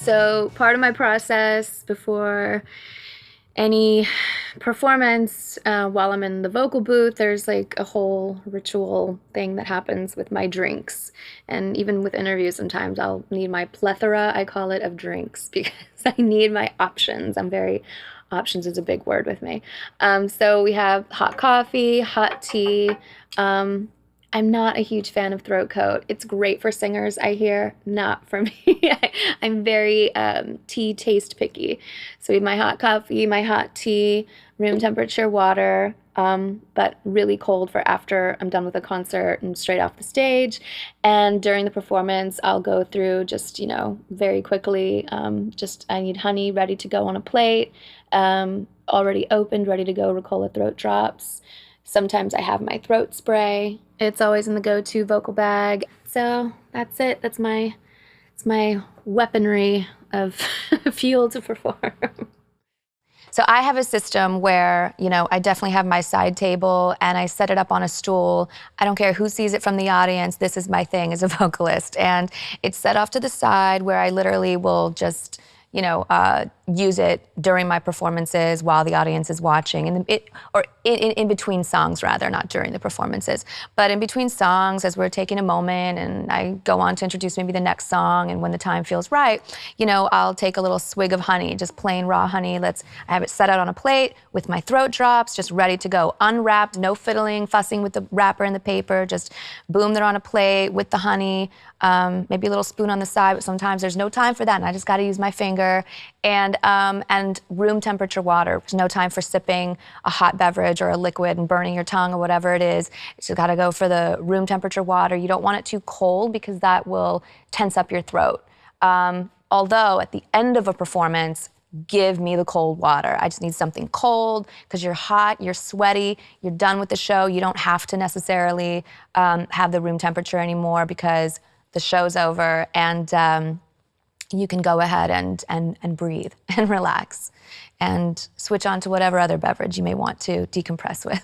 So part of my process before any performance, while I'm in the vocal booth, there's like a whole ritual thing that happens with my drinks. And even with interviews, sometimes I'll need my plethora, I call it, of drinks because I need my options. Options is a big word with me. So we have hot coffee, hot tea. Um, I'm not a huge fan of throat coat. It's great for singers, I hear, not for me. I'm very tea taste picky. So we have my hot coffee, my hot tea, room temperature water, but really cold for after I'm done with a concert and straight off the stage. And during the performance, I'll go through just, very quickly, just I need honey ready to go on a plate, already opened, ready to go, Ricola throat drops. Sometimes I have my throat spray. It's always in the go-to vocal bag. So that's it. It's my weaponry of fuel to perform. So I have a system where, I definitely have my side table and I set it up on a stool. I don't care who sees it from the audience. This is my thing as a vocalist. And it's set off to the side where I literally will just, use it during my performances while the audience is watching, in between songs rather, not during the performances, but in between songs as we're taking a moment and I go on to introduce maybe the next song, and when the time feels right, I'll take a little swig of honey, just plain raw honey. I have it set out on a plate with my throat drops, just ready to go, unwrapped, no fiddling, fussing with the wrapper and the paper, just boom, they're on a plate with the honey, maybe a little spoon on the side, but sometimes there's no time for that and I just gotta use my finger. And room temperature water. There's no time for sipping a hot beverage or a liquid and burning your tongue or whatever it is. You just gotta go for the room temperature water. You don't want it too cold because that will tense up your throat. Although at the end of a performance, give me the cold water. I just need something cold because you're hot, you're sweaty, you're done with the show. You don't have to necessarily have the room temperature anymore because the show's over, and you can go ahead and breathe and relax and switch on to whatever other beverage you may want to decompress with.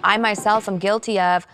I myself am guilty of,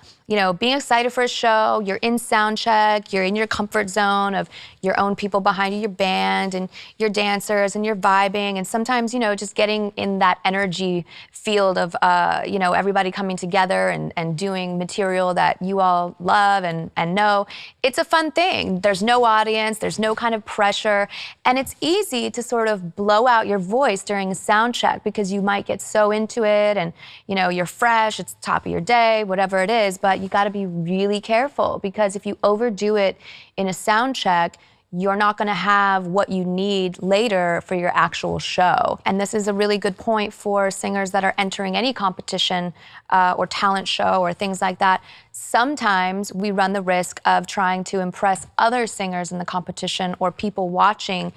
being excited for a show, you're in sound check, you're in your comfort zone of your own people behind you, your band and your dancers, and you're vibing, and sometimes, just getting in that energy field of, everybody coming together and doing material that you all love and know. It's a fun thing. There's no audience, there's no kind of pressure, and it's easy to sort of blow out your voice during a sound check because you might get so into it and, you're fresh, it's the top of your day, whatever it is, but you gotta be really careful because if you overdo it in a sound check, you're not gonna have what you need later for your actual show. And this is a really good point for singers that are entering any competition or talent show or things like that. Sometimes we run the risk of trying to impress other singers in the competition or people watching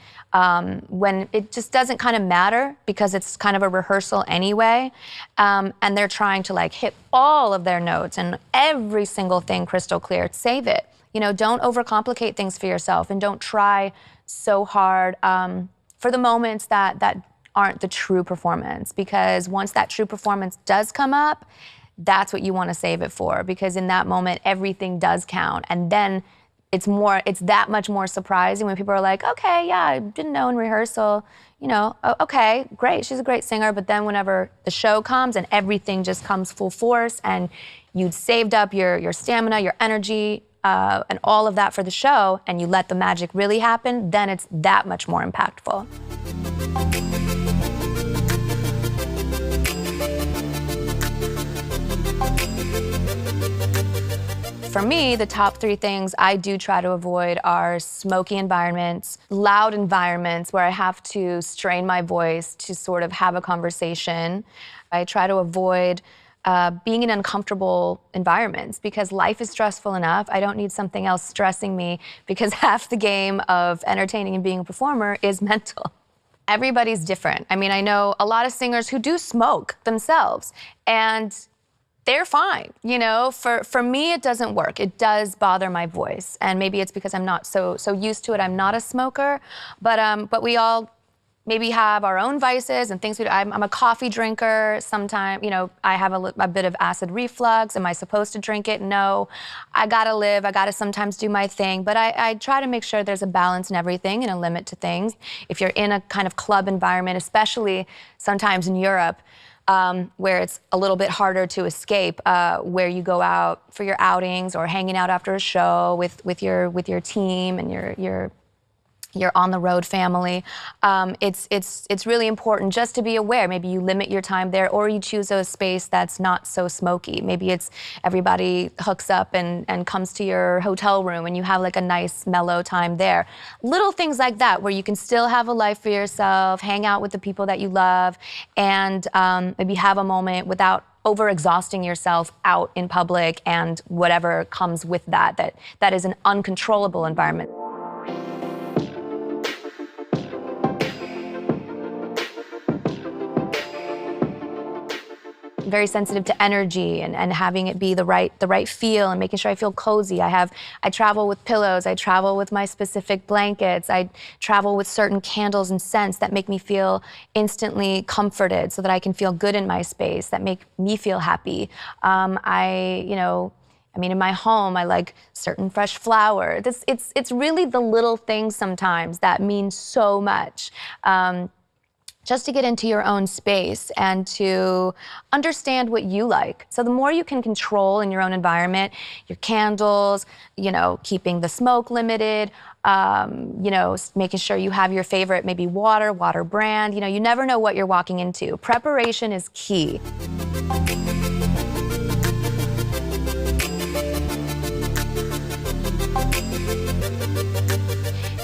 when it just doesn't kind of matter because it's kind of a rehearsal anyway. And they're trying to hit all of their notes and every single thing crystal clear. Save it. Don't overcomplicate things for yourself and don't try so hard for the moments that aren't the true performance, because once that true performance does come up, that's what you want to save it for, because in that moment, everything does count. And then it's that much more surprising when people are like, okay, yeah, I didn't know in rehearsal, okay, great, she's a great singer, but then whenever the show comes and everything just comes full force and you'd saved up your stamina, your energy, and all of that for the show, and you let the magic really happen, then it's that much more impactful. For me, the top 3 things I do try to avoid are smoky environments, loud environments where I have to strain my voice to sort of have a conversation. I try to avoid being in uncomfortable environments because life is stressful enough. I don't need something else stressing me because half the game of entertaining and being a performer is mental. Everybody's different. I mean, I know a lot of singers who do smoke themselves and they're fine, For me, it doesn't work. It does bother my voice, and maybe it's because I'm not so used to it. I'm not a smoker, but we all maybe have our own vices and things we do. I'm a coffee drinker. Sometimes, I have a bit of acid reflux. Am I supposed to drink it? No. I gotta live. I gotta sometimes do my thing. But I try to make sure there's a balance in everything and a limit to things. If you're in a kind of club environment, especially sometimes in Europe, where it's a little bit harder to escape, where you go out for your outings or hanging out after a show with your team and your on the road family. It's really important just to be aware. Maybe you limit your time there, or you choose a space that's not so smoky. Maybe it's everybody hooks up and comes to your hotel room and you have like a nice mellow time there. Little things like that where you can still have a life for yourself, hang out with the people that you love, and maybe have a moment without over-exhausting yourself out in public and whatever comes with that is an uncontrollable environment. Very sensitive to energy and having it be the right feel and making sure I feel cozy. I travel with pillows, I travel with my specific blankets, I travel with certain candles and scents that make me feel instantly comforted so that I can feel good in my space, that make me feel happy. In my home, I like certain fresh flowers. It's really the little things sometimes that mean so much. Just to get into your own space and to understand what you like. So the more you can control in your own environment, your candles, keeping the smoke limited, making sure you have your favorite, maybe water brand. You never know what you're walking into. Preparation is key.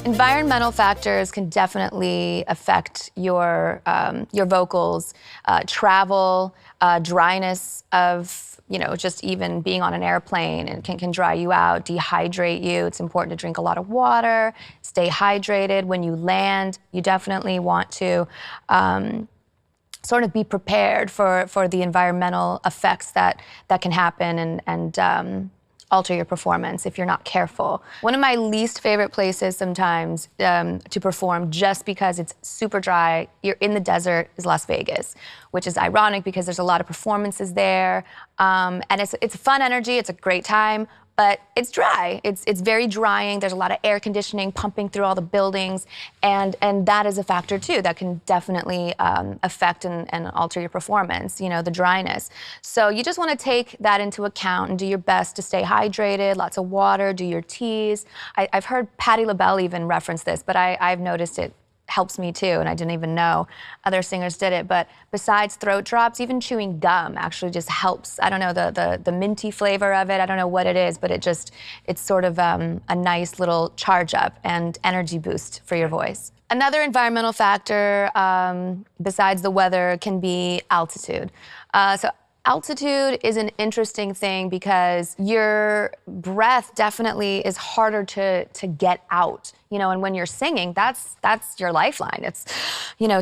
Environmental factors can definitely affect your vocals. Travel, dryness of, just even being on an airplane and can dry you out, dehydrate you. It's important to drink a lot of water, stay hydrated. When you land, you definitely want to sort of be prepared for the environmental effects that can happen and alter your performance if you're not careful. One of my least favorite places sometimes to perform, just because it's super dry, you're in the desert, is Las Vegas, which is ironic because there's a lot of performances there, and it's fun energy, it's a great time, but it's dry. It's very drying. There's a lot of air conditioning pumping through all the buildings, and that is a factor too that can definitely affect and alter your performance, the dryness. So you just want to take that into account and do your best to stay hydrated, lots of water, do your teas. I've heard Patti LaBelle even reference this, but I've noticed it helps me too, and I didn't even know other singers did it. But besides throat drops, even chewing gum actually just helps. I don't know, the minty flavor of it, I don't know what it is, but it's sort of a nice little charge up and energy boost for your voice. Another environmental factor besides the weather can be altitude. So altitude is an interesting thing because your breath definitely is harder to get out, and when you're singing, that's your lifeline. It's,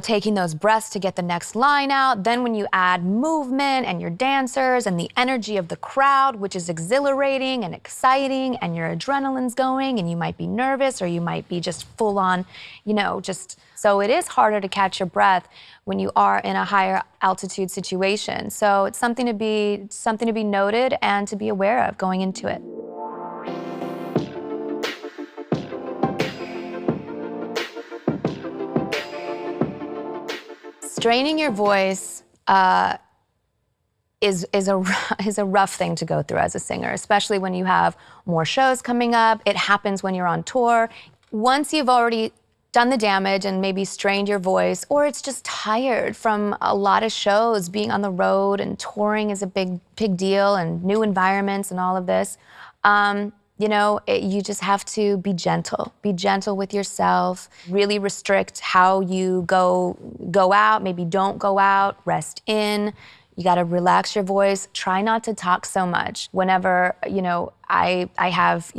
taking those breaths to get the next line out. Then when you add movement and your dancers and the energy of the crowd, which is exhilarating and exciting, and your adrenaline's going and you might be nervous or you might be just full on, so it is harder to catch your breath when you are in a higher altitude situation. So it's something to be noted and to be aware of going into it. Straining your voice is a rough thing to go through as a singer, especially when you have more shows coming up. It happens when you're on tour. Once you've already done the damage and maybe strained your voice, or it's just tired from a lot of shows, being on the road and touring is a big deal, and new environments and all of this, you just have to be gentle with yourself, really restrict how you go out, maybe don't go out, rest in. You got to relax your voice, try not to talk so much. Whenever, I have,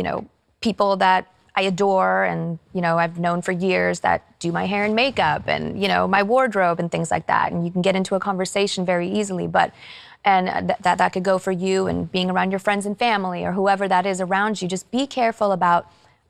people that I adore and, I've known for years that do my hair and makeup and, my wardrobe and things like that. And you can get into a conversation very easily, and that could go for you and being around your friends and family or whoever that is around you. Just be careful about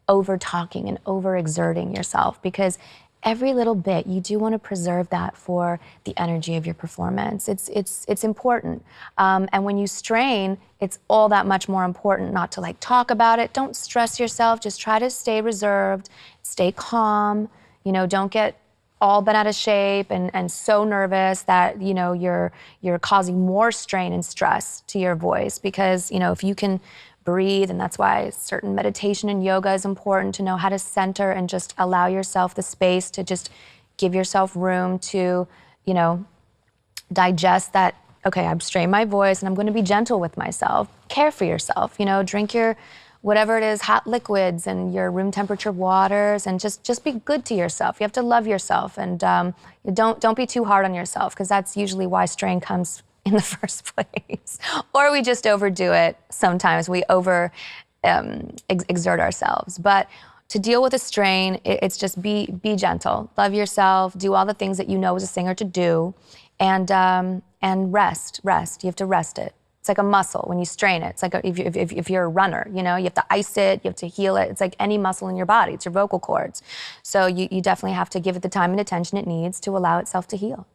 over talking and over exerting yourself, because every little bit, you do want to preserve that for the energy of your performance. It's important. And when you strain, it's all that much more important not to like talk about it. Don't stress yourself. Just try to stay reserved, stay calm. You know, don't get all bent out of shape and so nervous that, you know, you're causing more strain and stress to your voice. Because, you know, if you can breathe, and that's why certain meditation and yoga is important, to know how to center and just allow yourself the space to just give yourself room to, you know, digest that, okay, I've strained my voice and I'm going to be gentle with myself. Care for yourself, you know, drink your whatever it is, hot liquids and your room temperature waters, and just be good to yourself. You have to love yourself, and don't be too hard on yourself, because that's usually why strain comes in the first place. Or we just overdo it. Sometimes we exert ourselves. But to deal with a strain, it's just be gentle, love yourself, do all the things that you know as a singer to do, and rest. You have to rest it. It's like a muscle when you strain it. It's like if you're a runner, you know, you have to ice it, you have to heal it. It's like any muscle in your body. It's your vocal cords. So you definitely have to give it the time and attention it needs to allow itself to heal.